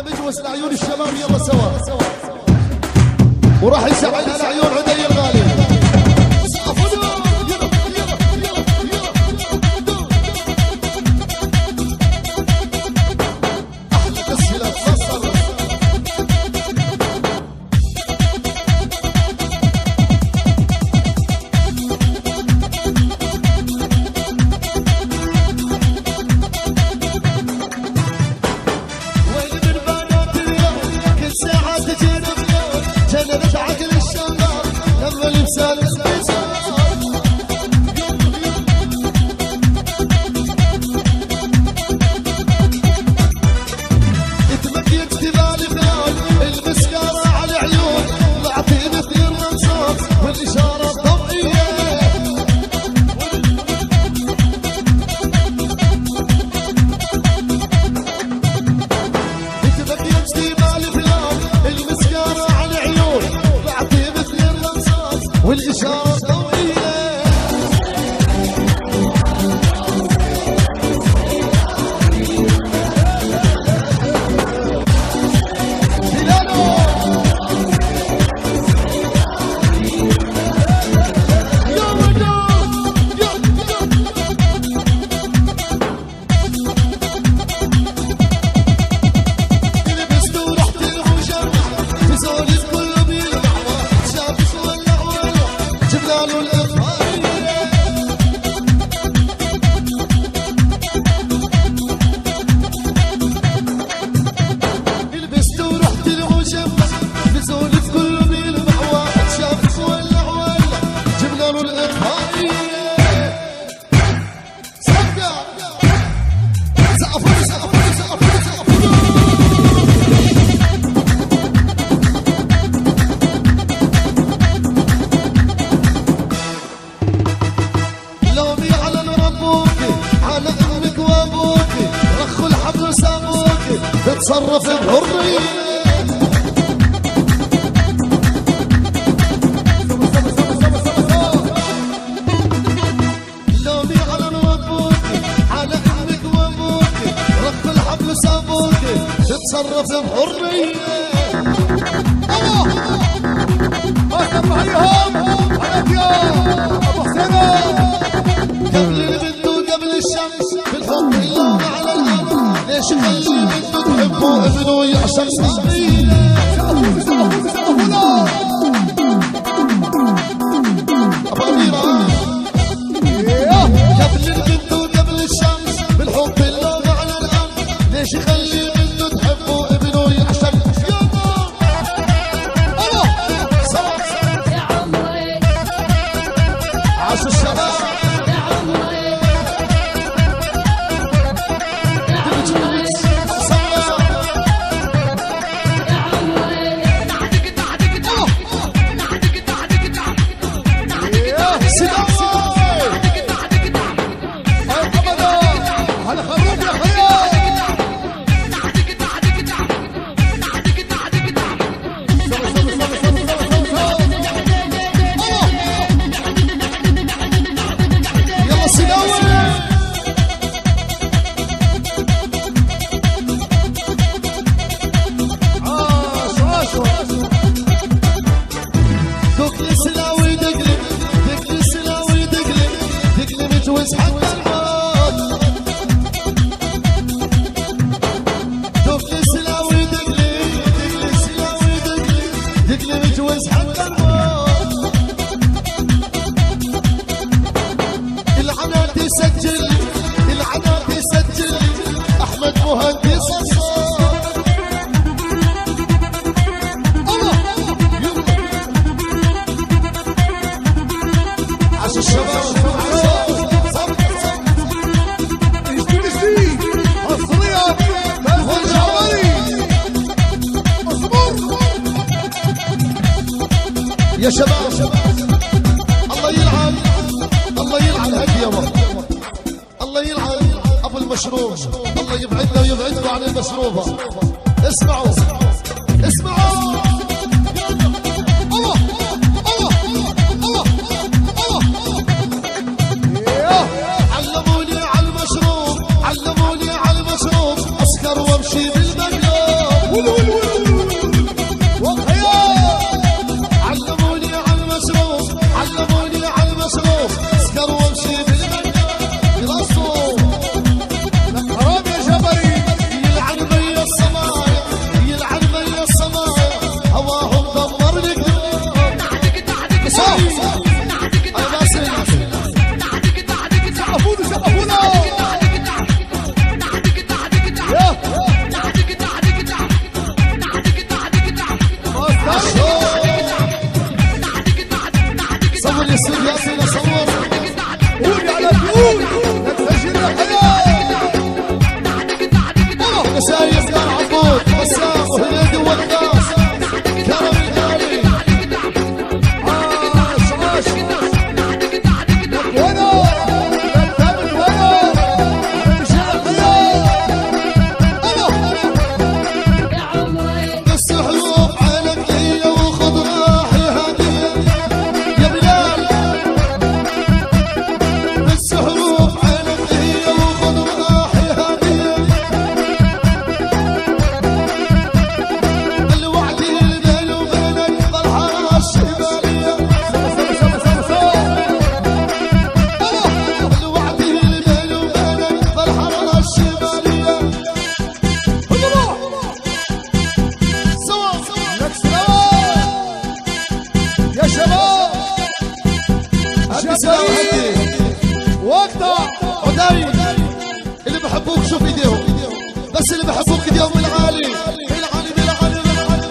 احنا بنجوز لعيون الشباب يلا سوا وراح يساعدها لعيون عدي الغالي. والإشارة الضوئية تصرف بحرية لومي على ربوك على امك وابوك رخ الحبل سابوك تتصرف بحرية. الله هيهم عليك يا ابو حسين قبل البنت وقبل الشمس بالحب اللون على الارض ليش خلي البنت تحبه ابنه يعشق صغيره ابو اميره قبل البنت وقبل الشمس بالحب اللون على الارض ليش يخلي البنت تحبه ابنه يعشق عاش الشباب يا شباب الله يلعن هاليوم الله يلعن ابو المشروب الله يبعدنا ويبعدكم عن المشروبه. اسمعوا الله علموني على المشروب اسكر وامشي بالمقلوب عسكر عبود بسام وهنيدي والناس كرم الغالي عاش وانا الثامن وانا مشاعر بس حلوب عينك ليا وخذ راحي هديه يا بلال بس حلوب عينك ليا وخذ راحي هديه الوعد اللي بيني وبينك ضلها الشماليه الوعد اللي بيني وبينك ضلها الشماليه يا شباب هدي وقتها عداي اللي بحبوك شوف ايديهم بس اللي بحبوك ايديهم بالعالي بالعالي بالعالي بالعالي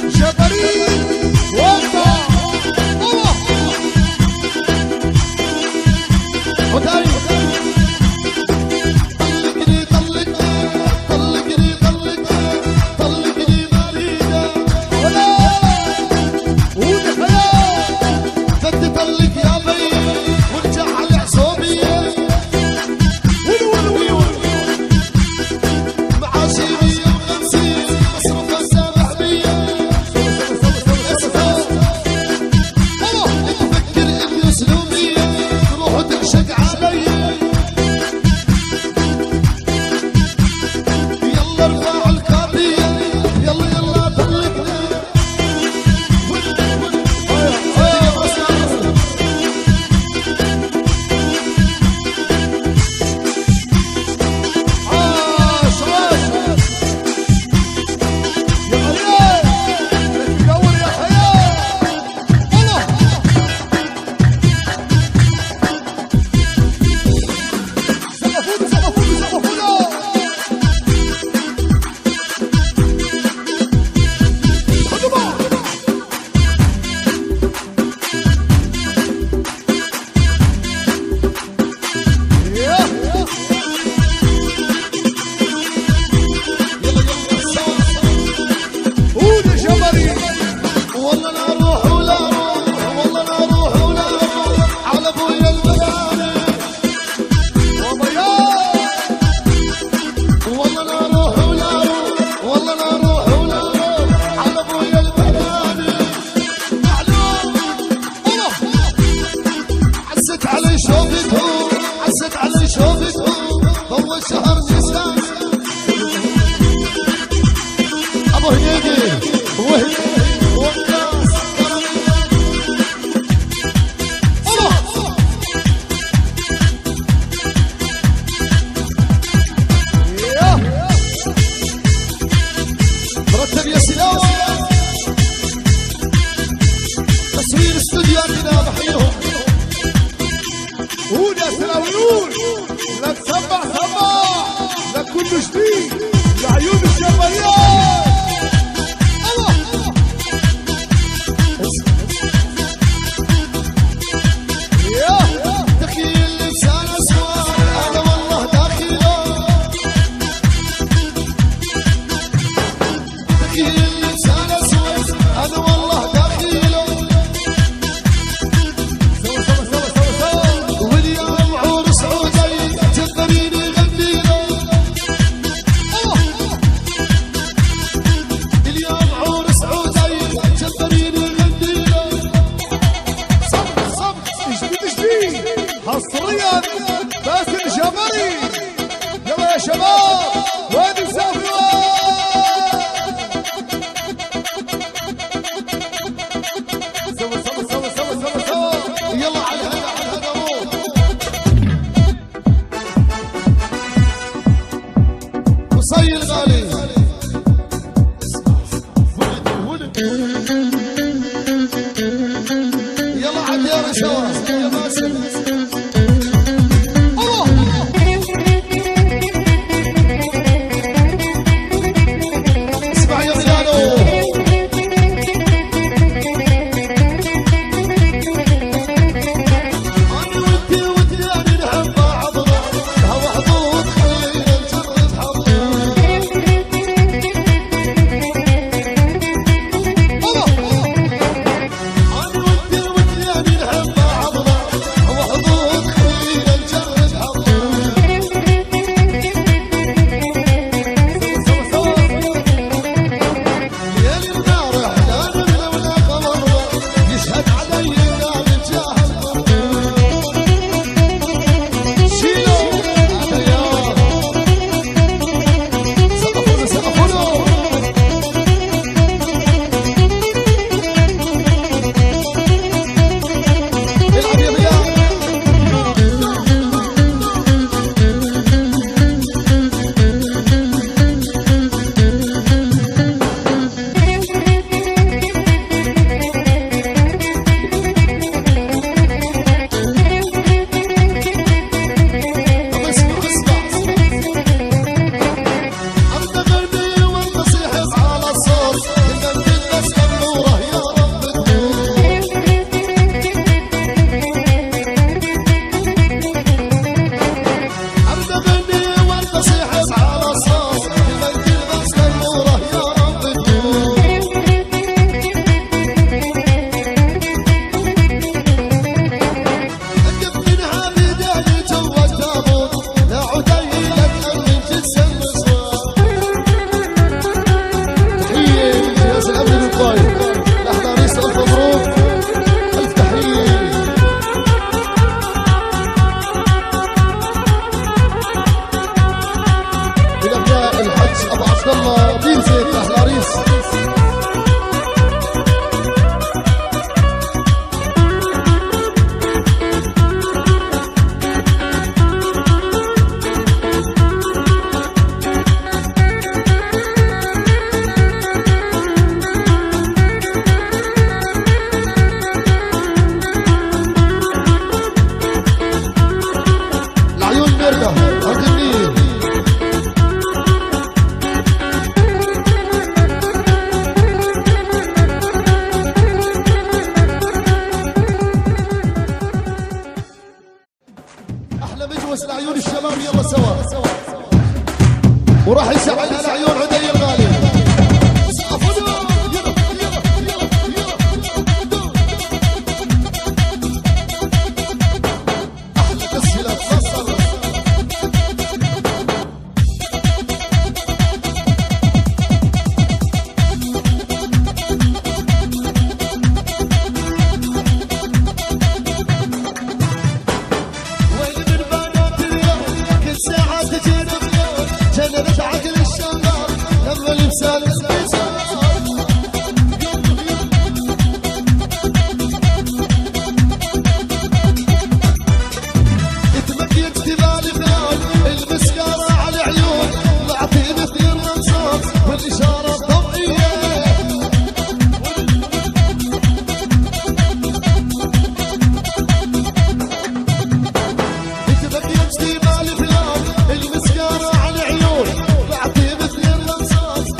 جبريل وقتها عداي تصوير استوديوهاتنا بحييهم قول يا سلاويون لا تسمع لا كل جديد لعيون الجماليات دخيل لسان اسود انا والله داخله دخيل لسان اسود انا والله داخله واليوم عرس عودي جبريني غني له اليوم عرس عودي جبريني غني له صب جديد حصريا باسل جبري يلا يا شباب وين مسافرين سوا يلا على هذا قصي الغالي يلا عاد يا رشاوى يا باسل نتوس لعيون الشباب يلا سوا وراح يساعدها لعيون عدي الغالي.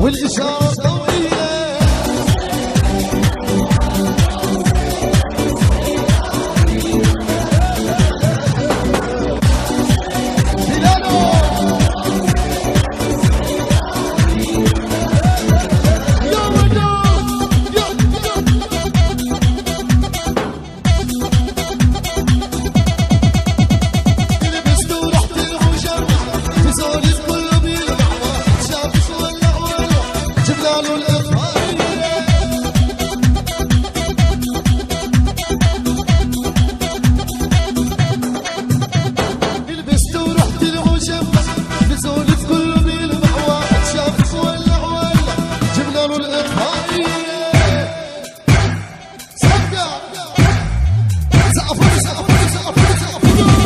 والإشارة ضوئية هلالو يا ودا لبست ورحت المجرة في زولي كله بيلمع شافت ولا جبنا له الإخوانية لبست ورحت المجمع بزولف كله بيلمع واحد شاف ولع ولع جبنا له الإخوانية سقا سقفوا سقفوا سقفوا سقفوا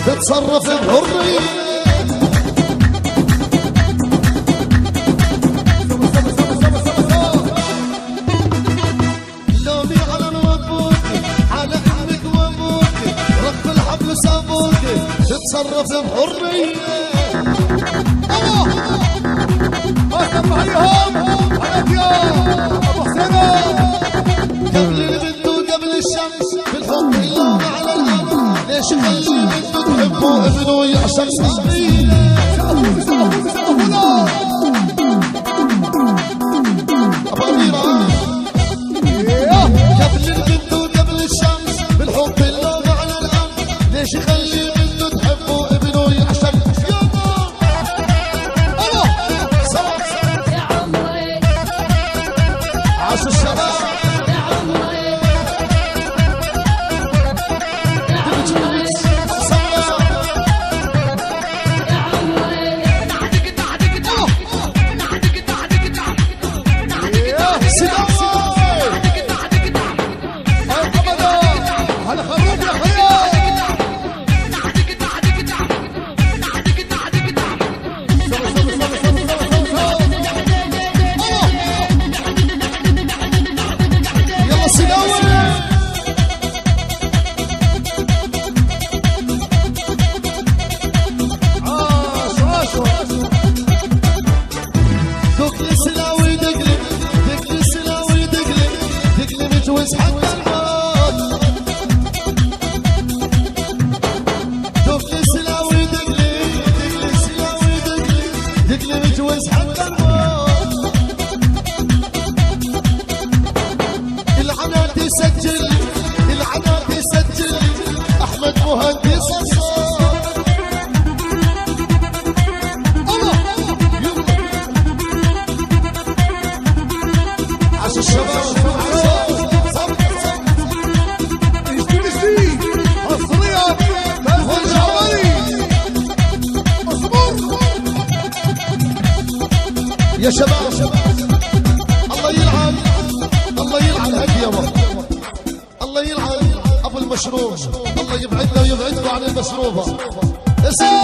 تتصرف بحرية لومي على ربوك على امك وابوك رخ الحبل سابوك تتصرف بحرية عليهم عليك يا ابو حسين قبل البنت وقبل الشمس بالحب اللي على الارض ليش خلي البنت تحبه ابنه يعشق صغيره ابو اميره قبل البنت وقبل الشمس بالحب اللي على الارض ليش خلي البنت تحبه ابنه يعشق عاش الشباب يا شباب الله يلعن هدي يابا الله يلعن ابو المشروب الله يبعدنا ويبعدكم عن المشروبه اسمع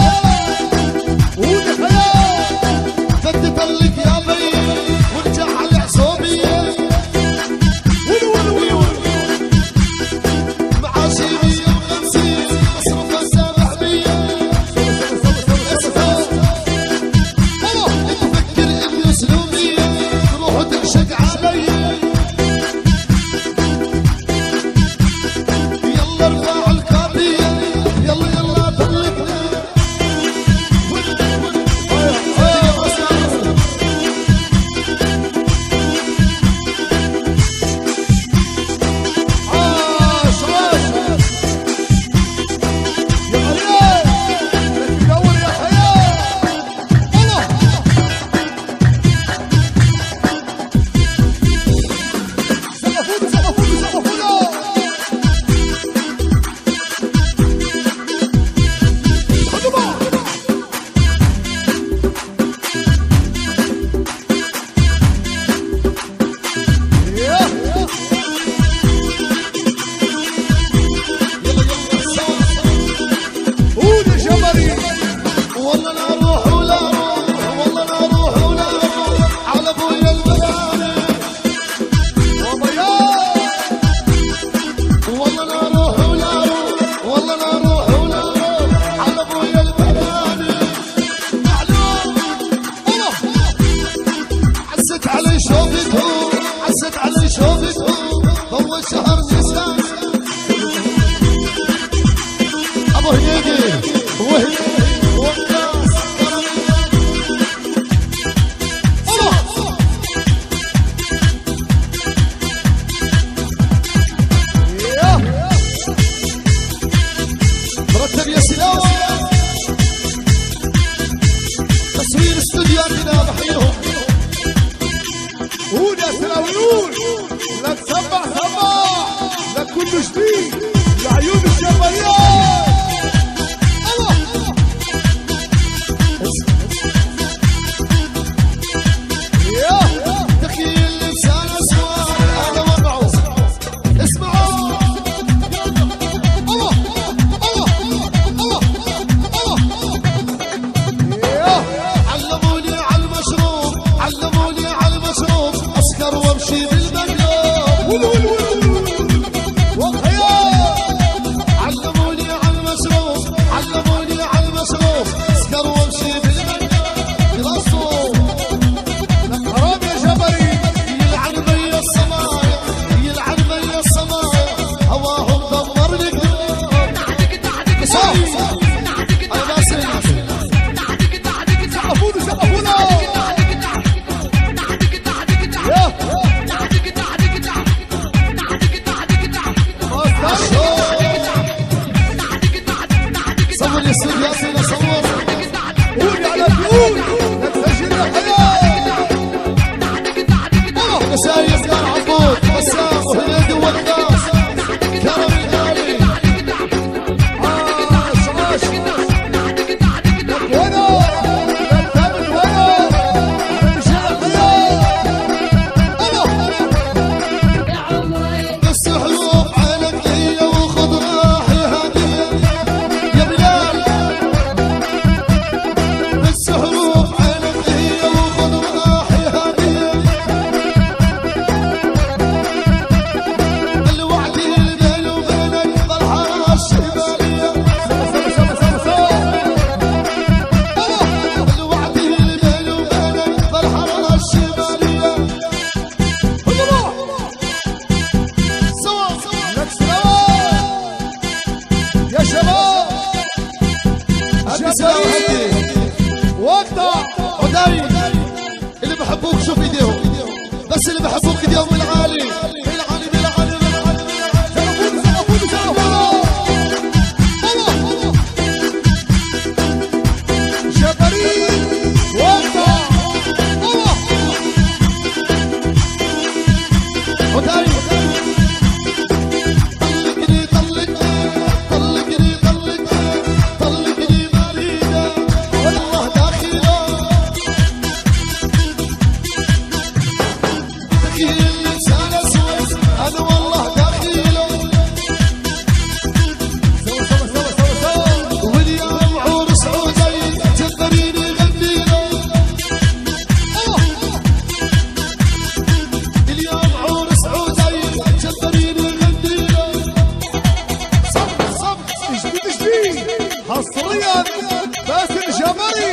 فتت لك يا بي وارجع على عصوبيه معاشي 150 مصروفها 700 قول يا سيدي ياسين اصور قول يا نبيل نسجل الحياه مسايس كان عبود بسام وهنيدي والناس كرم الغالي عاش عاش لك وانا لك وانا نسجل الحياه بس حلوب عينك هي وخذ راحي هديه يا بلال بس حلوب عينك هي وخذ راحي هديه الوعد اللي بيني وبينك طلعها الشماليه الوعد اللي بيني وبينك طلعها الشماليه سوا لك سلام يا شباب هدي وقتها عداري اللي بحبوك شوف ايديهم بس اللي بحبوك ايديهم بالعالي بالعالي بالعالي بالعالي جبريل وقتها عداري طلقني طلقني طلقني طلقني طلقني مريضة والله داخلة تخيل لسان اسود انا والله داخله واليوم عرس عودي جبريني غنيله اليوم عرس عودي جبريني غنيله اجبد جديد حصريا باسل جبري